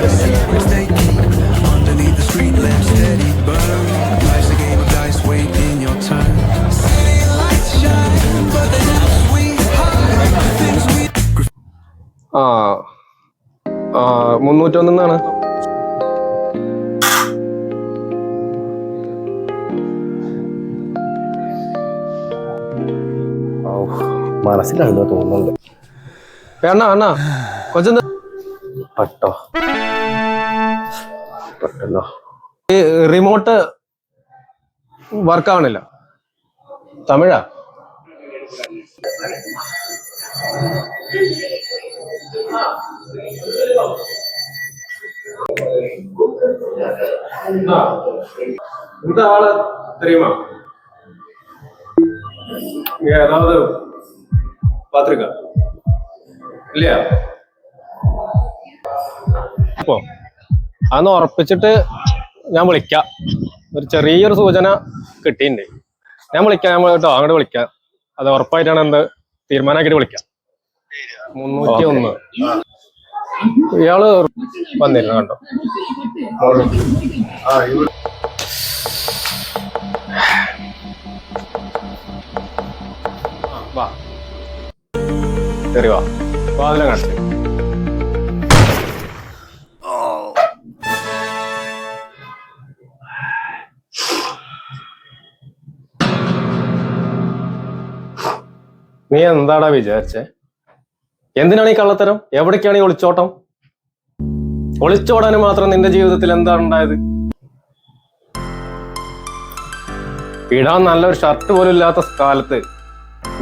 secrets they keep underneath the street lamp steady burn. Life's a game of dice, waiting your turn. City lights shine, but they never sweetheart. The things we 301 മനസ്സിലാണെന്ന് തോന്നുന്നുണ്ട്. അണ്ണാ കൊച്ചെന്താ പെട്ടല്ലോ ഈ remote work ആവണില്ല. തമിഴാ? இந்த ஆள தெரியுமா? ஏதாவது பாத்திருக்கா இல்லையா? അപ്പോ അന്ന് ഉറപ്പിച്ചിട്ട് ഞാൻ വിളിക്കാം. ഒരു ചെറിയൊരു സൂചന കിട്ടിയിട്ടുണ്ട്. ഞാൻ വിളിക്കാം കേട്ടോ, അങ്ങോട്ട് വിളിക്കാം. അത് ഉറപ്പായിട്ടാണ് എന്ത് തീരുമാനമാക്കിയിട്ട് വിളിക്കാം. 301 ഇയാള് വന്നിരുന്നു കണ്ടോ? വാ കയറി വാ, വാതിലും കണ്ടു. നീ എന്താടാ വിചാരിച്ചേ? എന്തിനാണ് ഈ കള്ളത്തരം? എവിടേക്കാണ് ഈ ഒളിച്ചോട്ടം? ഒളിച്ചോടാനും മാത്രം നിന്റെ ജീവിതത്തിൽ എന്താണ് ഉണ്ടായത്? ഇടാൻ നല്ലൊരു ഷർട്ട് പോലും ഇല്ലാത്ത കാലത്ത്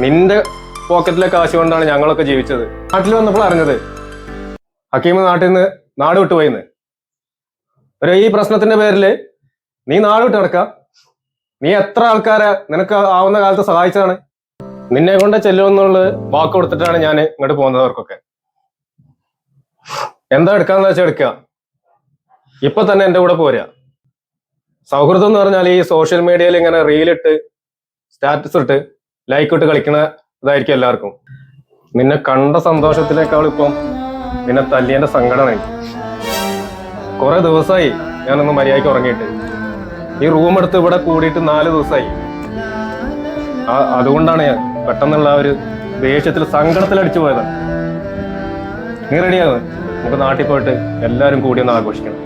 നിന്റെ പോക്കറ്റിലെ കാശ് കൊണ്ടാണ് ഞങ്ങളൊക്കെ ജീവിച്ചത്. നാട്ടിൽ വന്നപ്പോൾ അറിഞ്ഞത് ഹക്കീം നാട്ടിൽ നിന്ന് നാട് വിട്ടുപോയിന്ന്. ഈ പ്രശ്നത്തിന്റെ പേരില് നീ നാട് വിട്ട് കിടക്ക. നീ എത്ര ആൾക്കാരെ നിനക്ക് ആവുന്ന കാലത്ത് സഹായിച്ചതാണ്? നിന്നെ കൊണ്ട് ചെല്ലുമെന്നുള്ളത് വാക്ക് കൊടുത്തിട്ടാണ് ഞാൻ ഇങ്ങോട്ട് പോകുന്നവർക്കൊക്കെ. എന്താ എടുക്കാന്ന് വെച്ചാൽ എടുക്കുക. ഇപ്പൊ തന്നെ എന്റെ കൂടെ പോരുക. സൗഹൃദം എന്ന് പറഞ്ഞാൽ ഈ സോഷ്യൽ മീഡിയയിൽ ഇങ്ങനെ റീലിട്ട് സ്റ്റാറ്റസ് ഇട്ട് ലൈക്ക് ഇട്ട് കളിക്കണ ഇതായിരിക്കും എല്ലാവർക്കും. നിന്നെ കണ്ട സന്തോഷത്തിനേക്കാൾ ഇപ്പം നിന്നെ തല്ലിയന്റെ സങ്കടമാണ് എനിക്ക്. കുറെ ദിവസമായി ഞാനൊന്ന് മര്യാദയ്ക്ക് ഉറങ്ങിയിട്ട്. ഈ റൂം എടുത്ത് ഇവിടെ കൂടിയിട്ട് 4 ദിവസമായി. അതുകൊണ്ടാണ് ഞാൻ പെട്ടെന്നുള്ള ഒരു ദേഷ്യത്തിൽ സങ്കടത്തിൽ അടിച്ചു പോയത്. നീ റെഡിയാകുന്നത്? നമുക്ക് നാട്ടിൽ പോയിട്ട് എല്ലാവരും കൂടി ഒന്ന് ആഘോഷിക്കണം.